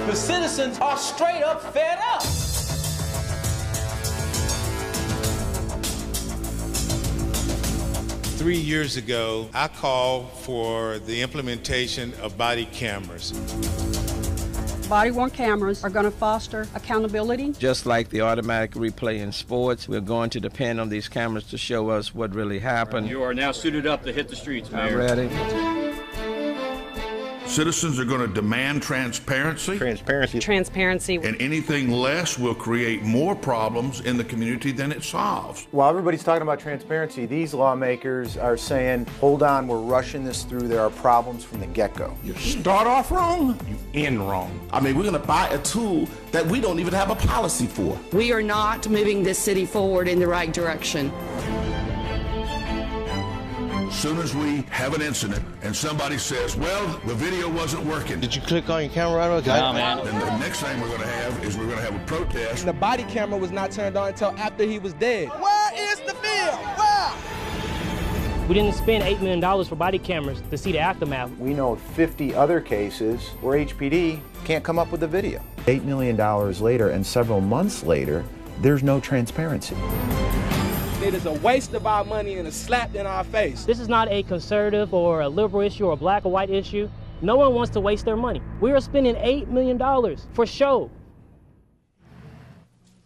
The citizens are straight up fed up. Three years ago, I called for the implementation of body cameras. Body-worn cameras are going to foster accountability. Just like the automatic replay in sports, we're going to depend on these cameras to show us what really happened. You are now suited up to hit the streets, Mayor. I'm ready. Citizens are going to demand transparency. Transparency. And anything less will create more problems in the community than it solves. While everybody's talking about transparency, these lawmakers are saying, hold on, we're rushing this through. There are problems from the get-go. You start off wrong, you end wrong. I mean, we're going to buy a tool that we don't even have a policy for. We are not moving this city forward in the right direction. As soon as we have an incident and somebody says, well, the video wasn't working. Did you click on your camera right away? No, man. Then the next thing we're going to have is we're going to have a protest. The body camera was not turned on until after he was dead. Where is the film? Where? We didn't spend $8 million for body cameras to see the aftermath. We know of 50 other cases where HPD can't come up with a video. $8 million later and several months later, there's no transparency. It is a waste of our money and a slap in our face. This is not a conservative or a liberal issue or a black or white issue. No one wants to waste their money. We are spending $8 million for show.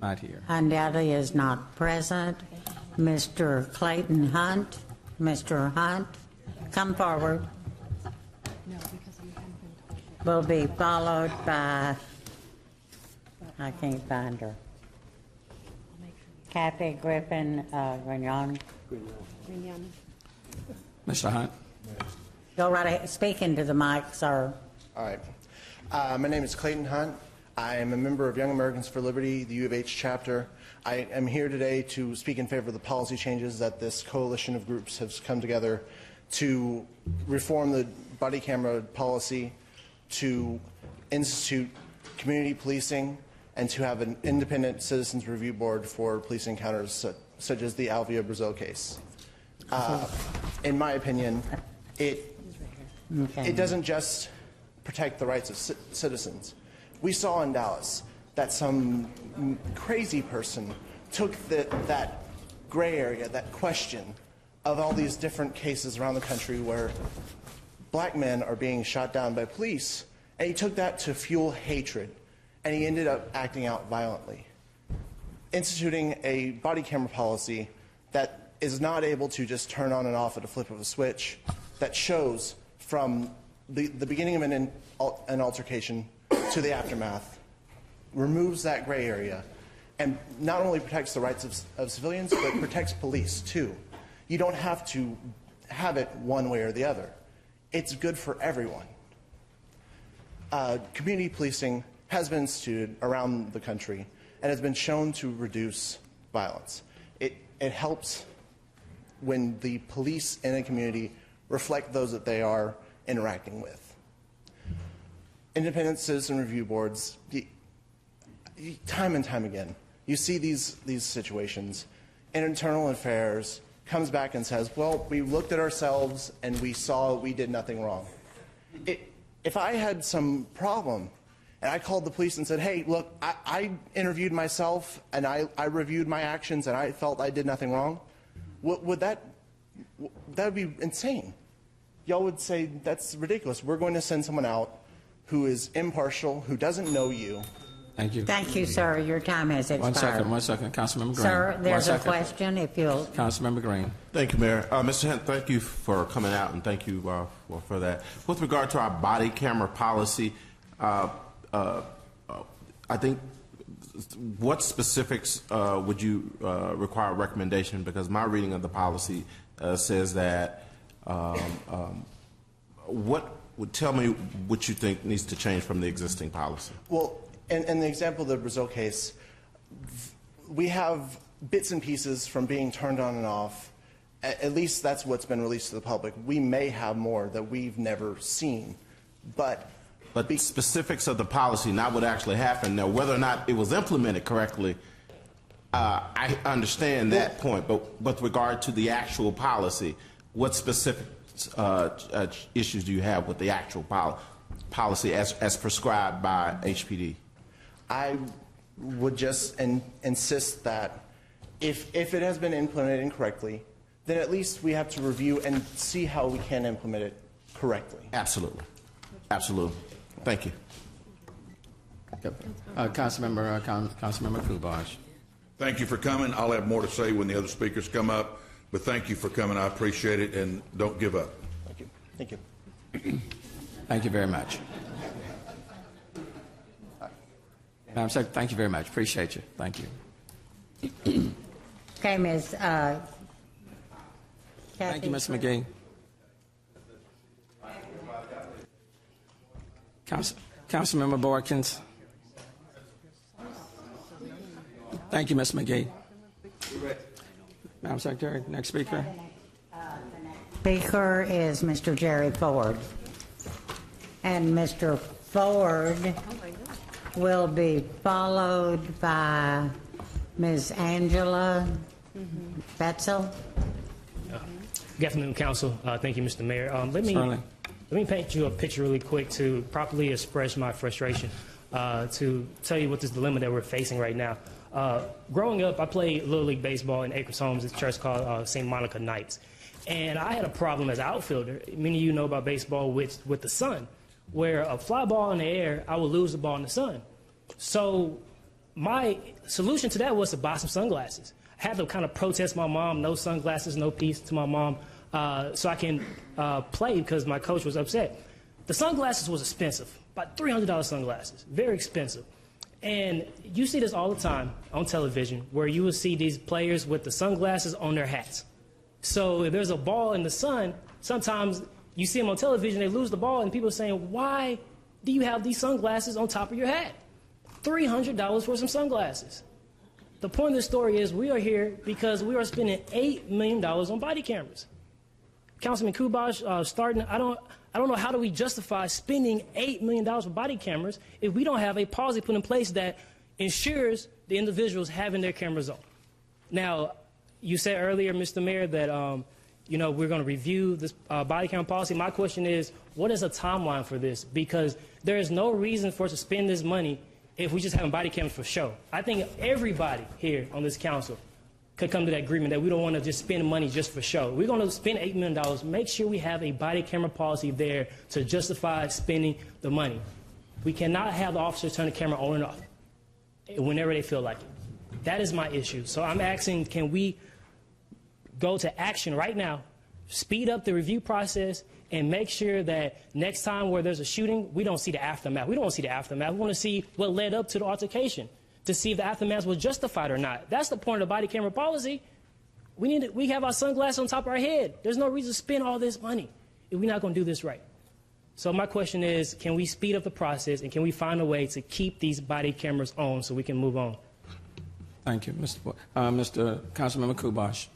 Not here. Undoubtedly is not present. Mr. Clayton Hunt. Mr. Hunt, come forward. Will be followed by, I can't find her. Kathy Griffin Grignon. Mr. Hunt. Go right ahead. Speak into the mic, sir. All right. My name is Clayton Hunt. I am a member of Young Americans for Liberty, the U of H chapter. I am here today to speak in favor of the policy changes that this coalition of groups has come together to reform the body camera policy, to institute community policing, and to have an independent citizens review board for police encounters such as the Alvia Brazil case. In my opinion, it doesn't just protect the rights of citizens. We saw in Dallas that some crazy person took that gray area, that question of all these different cases around the country where black men are being shot down by police, and he took that to fuel hatred. And he ended up acting out violently, instituting a body camera policy that is not able to just turn on and off at a flip of a switch, that shows from the beginning of an altercation to the aftermath, removes that gray area, and not only protects the rights of civilians, but protects police too. You don't have to have it one way or the other. It's good for everyone. Community policing has been instituted around the country and has been shown to reduce violence. It helps when the police in a community reflect those that they are interacting with. Independent citizen review boards, time and time again, you see these situations, and Internal Affairs comes back and says, well, we looked at ourselves and we saw we did nothing wrong. If I had some problem and I called the police and said, hey, look, I interviewed myself and I reviewed my actions and I felt I did nothing wrong, that would be insane. Y'all would say, that's ridiculous. We're going to send someone out who is impartial, who doesn't know you. Thank you. Thank you, sir. Your time has expired. One second. Councilmember Green. Sir, there's a question, if you'll. Councilmember Green. Thank you, Mayor. Mr. Hunt, thank you for coming out, and thank you for that. With regard to our body camera policy, I think what specifics would you require a recommendation? Because my reading of the policy says that what would tell me what you think needs to change from the existing policy? Well, in the example of the Brazil case, we have bits and pieces from being turned on and off. At least that's what's been released to the public. We may have more that we've never seen, but the specifics of the policy, not what actually happened. Now, whether or not it was implemented correctly, I understand that point. But with regard to the actual policy, what specifics issues do you have with the actual policy as prescribed by HPD? I would just insist that if it has been implemented incorrectly, then at least we have to review and see how we can implement it correctly. Absolutely. Absolutely. Thank you. Councilmember Kubash. Thank you for coming. I'll have more to say when the other speakers come up, but thank you for coming. I appreciate it, and don't give up. Thank you. Thank you. Thank you very much. Madam Secretary, thank you very much. Appreciate you. Thank you. Okay, Ms. Thank you, Ms. McGee. Councilmember Borkins. Thank you, Ms. McGee. Madam Secretary, next speaker. Speaker is Mr. Jerry Ford. And Mr. Ford will be followed by Ms. Angela Betzel. Good afternoon, Council. Thank you, Mr. Mayor. Let me paint you a picture really quick to properly express my frustration, to tell you what this dilemma that we're facing right now. Growing up, I played Little League Baseball in Acres Homes, a church called St. Monica Knights. And I had a problem as an outfielder. Many of you know about baseball with the sun, where a fly ball in the air, I would lose the ball in the sun. So my solution to that was to buy some sunglasses. I had to kind of protest my mom, no sunglasses, no peace to my mom, so I can play because my coach was upset. The sunglasses was expensive, about $300 sunglasses, very expensive. And you see this all the time on television where you will see these players with the sunglasses on their hats. So if there's a ball in the sun, sometimes you see them on television, they lose the ball, and people are saying, why do you have these sunglasses on top of your hat? $300 for some sunglasses. The point of this story is we are here because we are spending $8 million on body cameras. Councilman Kubash, I don't know how do we justify spending $8 million for body cameras if we don't have a policy put in place that ensures the individuals having their cameras on. Now, you said earlier, Mr. Mayor, that we're going to review this body camera policy. My question is, what is a timeline for this? Because there is no reason for us to spend this money if we just have body cameras for show. I think everybody here on this council could come to that agreement that we don't want to just spend money just for show. We're going to spend $8 million. Make sure we have a body camera policy there to justify spending the money. We cannot have the officers turn the camera on and off whenever they feel like it. That is my issue. So I'm asking, can we go to action right now, speed up the review process, and make sure that next time where there's a shooting, we don't see the aftermath. We don't want to see the aftermath. We want to see what led up to the altercation, to see if the aftermath was justified or not. That's the point of the body camera policy. We have our sunglasses on top of our head. There's no reason to spend all this money if we're not going to do this right. So my question is, can we speed up the process, and can we find a way to keep these body cameras on so we can move on? Thank you. Mr. Councilmember Kubash.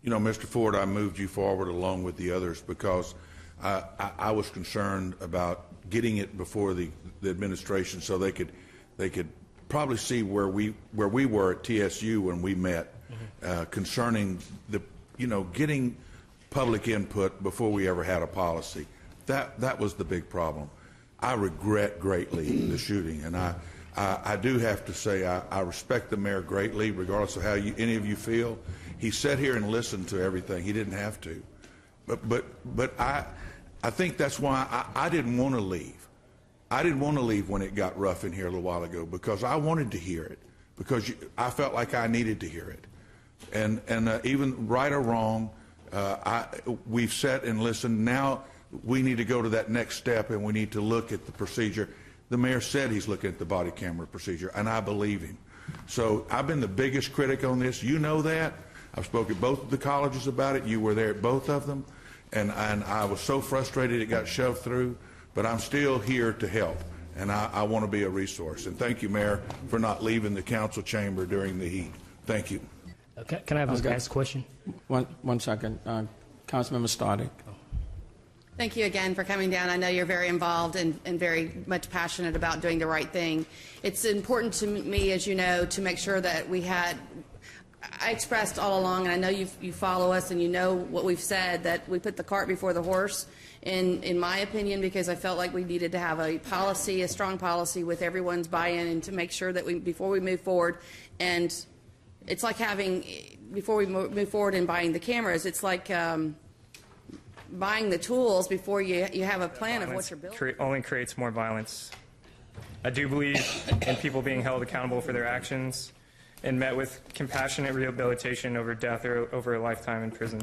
Mr. Ford, I moved you forward along with the others because I was concerned about getting it before the administration so they could probably see where we were at TSU when we met, concerning getting public input before we ever had a policy. That was the big problem. I regret greatly the shooting, and I do have to say I respect the mayor greatly, regardless of how any of you feel. He sat here and listened to everything. He didn't have to, but I think that's why I didn't want to leave. I didn't want to leave when it got rough in here a little while ago, because I wanted to hear it, because I felt like I needed to hear it, and even right or wrong, we've sat and listened. Now we need to go to that next step, and we need to look at the procedure. The mayor said he's looking at the body camera procedure, and I believe him. So I've been the biggest critic on this. You know that. I've spoken at both of the colleges about it. You were there at both of them, and I was so frustrated it got shoved through. But I'm still here to help, and I want to be a resource. And thank you, Mayor, for not leaving the council chamber during the heat. Thank you. Can I have a last question? One second. Councilmember Stoddard. Thank you again for coming down. I know you're very involved and very much passionate about doing the right thing. It's important to me, as you know, to make sure that we had I expressed all along, and I know you follow us and you know what we've said, that we put the cart before the horse, in my opinion, because I felt like we needed to have a policy, a strong policy with everyone's buy-in, and to make sure that before we move forward, and it's like having, before we move forward in buying the cameras, it's like buying the tools before you have a plan of what you're building. Only creates more violence. I do believe in people being held accountable for their actions and met with compassionate rehabilitation over death or over a lifetime in prison.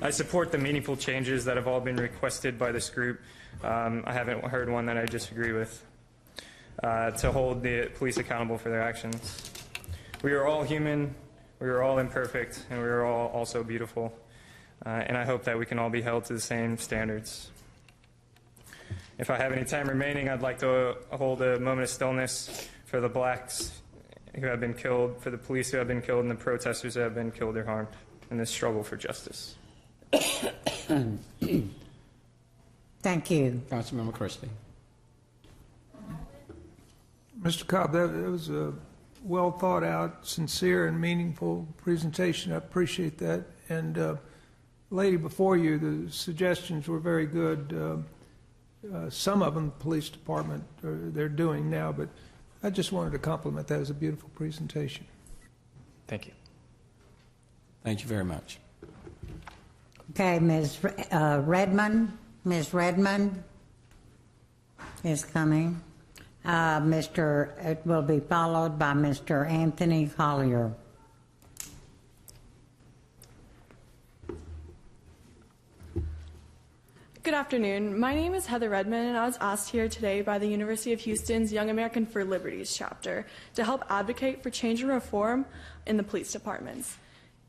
I support the meaningful changes that have all been requested by this group. I haven't heard one that I disagree with, to hold the police accountable for their actions. We are all human, we are all imperfect, and we are all also beautiful. And I hope that we can all be held to the same standards. If I have any time remaining, I'd like to hold a moment of stillness for the blacks who have been killed, for the police who have been killed, and the protesters who have been killed or harmed in this struggle for justice. Thank you. Councilmember Christie. Mr. Cobb, that was a well thought out, sincere, and meaningful presentation. I appreciate that. And lady before you, the suggestions were very good. Some of them the police department they're doing now, but I just wanted to compliment that as a beautiful presentation. Thank you. Thank you very much. Okay, Ms. Redmond. Ms. Redmond is coming. It will be followed by Mr. Anthony Collier. Good afternoon. My name is Heather Redmond, and I was asked here today by the University of Houston's Young American for Liberties chapter to help advocate for change and reform in the police departments.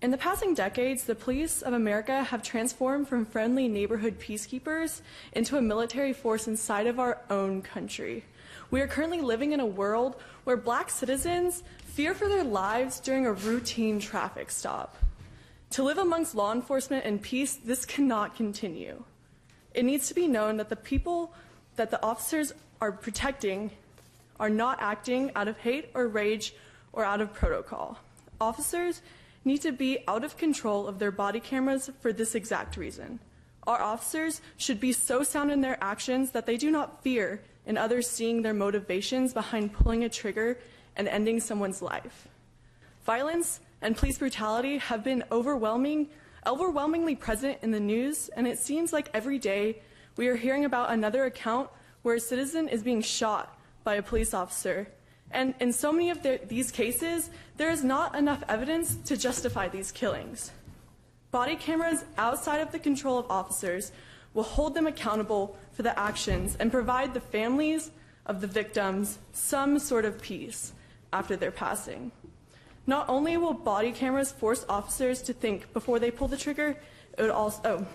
In the passing decades, the police of America have transformed from friendly neighborhood peacekeepers into a military force inside of our own country. We are currently living in a world where black citizens fear for their lives during a routine traffic stop. To live amongst law enforcement in peace, this cannot continue. It needs to be known that the people that the officers are protecting are not acting out of hate or rage or out of protocol. Officers need to be out of control of their body cameras for this exact reason. Our officers should be so sound in their actions that they do not fear in others seeing their motivations behind pulling a trigger and ending someone's life. Violence and police brutality have been overwhelmingly present in the news, and it seems like every day we are hearing about another account where a citizen is being shot by a police officer. And in so many of these cases, there is not enough evidence to justify these killings. Body cameras outside of the control of officers will hold them accountable for the actions and provide the families of the victims some sort of peace after their passing. Not only will body cameras force officers to think before they pull the trigger, it would also,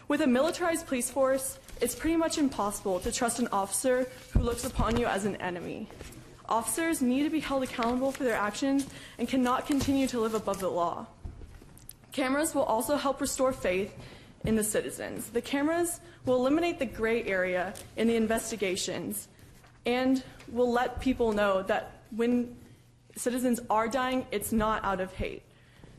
with a militarized police force, it's pretty much impossible to trust an officer who looks upon you as an enemy. Officers need to be held accountable for their actions and cannot continue to live above the law. Cameras will also help restore faith in the citizens. The cameras will eliminate the gray area in the investigations and will let people know that when citizens are dying, it's not out of hate.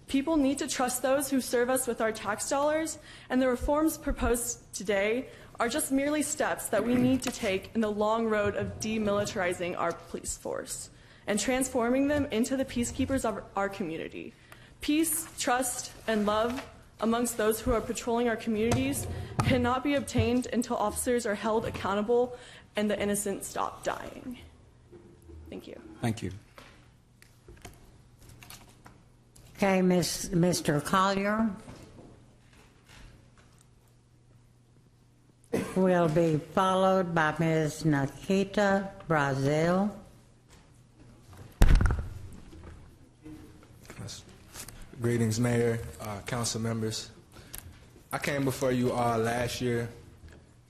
People need to trust those who serve us with our tax dollars, and the reforms proposed today are just merely steps that we need to take in the long road of demilitarizing our police force and transforming them into the peacekeepers of our community. Peace, trust, and love amongst those who are patrolling our communities cannot be obtained until officers are held accountable and the innocent stop dying. Thank you. Thank you. Okay, Mr. Collier will be followed by Ms. Nikita Brazil. Greetings, Mayor, council members. I came before you all last year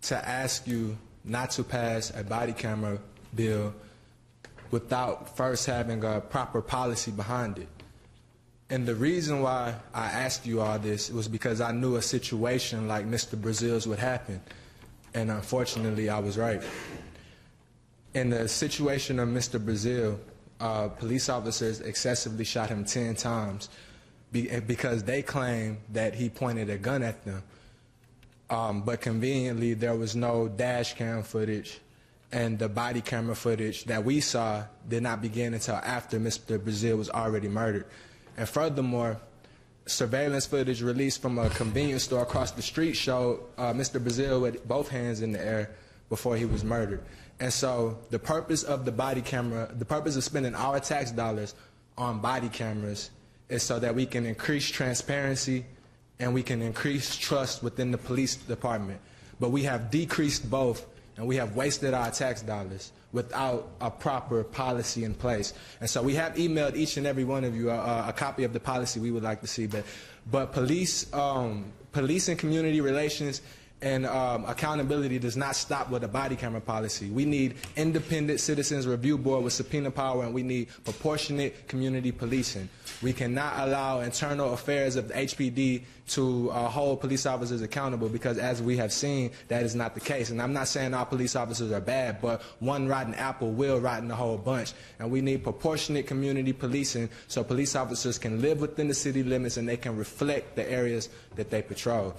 to ask you not to pass a body camera bill without first having a proper policy behind it. And the reason why I asked you all this was because I knew a situation like Mr. Brazil's would happen. And unfortunately, I was right. In the situation of Mr. Brazil, police officers excessively shot him 10 times because they claim that he pointed a gun at them. But conveniently, there was no dash cam footage, and the body camera footage that we saw did not begin until after Mr. Brazil was already murdered. And furthermore, surveillance footage released from a convenience store across the street showed Mr. Brazil with both hands in the air before he was murdered. And so the purpose of the body camera, the purpose of spending our tax dollars on body cameras is so that we can increase transparency and we can increase trust within the police department. But we have decreased both, and we have wasted our tax dollars without a proper policy in place. And so we have emailed each and every one of you a copy of the policy we would like to see. But police and community relations and accountability does not stop with a body camera policy. We need independent citizens review board with subpoena power, and we need proportionate community policing. We cannot allow internal affairs of the HPD to hold police officers accountable, because as we have seen, that is not the case. And I'm not saying all police officers are bad, but one rotten apple will rotten the whole bunch. And we need proportionate community policing so police officers can live within the city limits and they can reflect the areas that they patrol.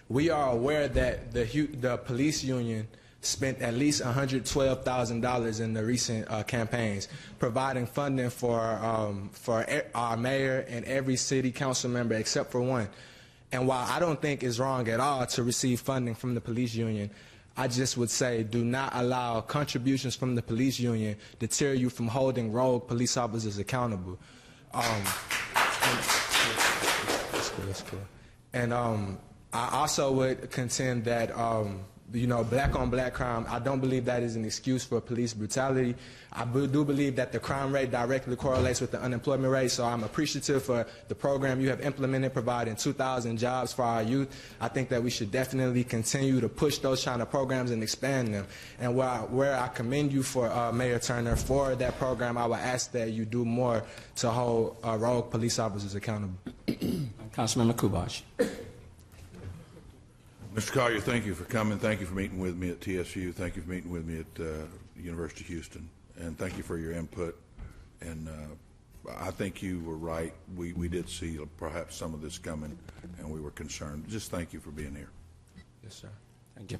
We are aware that the police union spent at least $112,000 in the recent campaigns, providing funding for our mayor and every city council member except for one. And while I don't think it's wrong at all to receive funding from the police union, I just would say do not allow contributions from the police union deter you from holding rogue police officers accountable. That's cool. And I also would contend that, black on black crime, I don't believe that is an excuse for police brutality. I do believe that the crime rate directly correlates with the unemployment rate, so I'm appreciative for the program you have implemented, providing 2,000 jobs for our youth. I think that we should definitely continue to push those kind of programs and expand them. And where I commend you for Mayor Turner for that program, I would ask that you do more to hold rogue police officers accountable. Councilmember Kubash. Mr. Collier, thank you for coming. Thank you for meeting with me at TSU. Thank you for meeting with me at the University of Houston. And thank you for your input. And I think you were right. We did see perhaps some of this coming, and we were concerned. Just thank you for being here. Yes, sir. Thank you.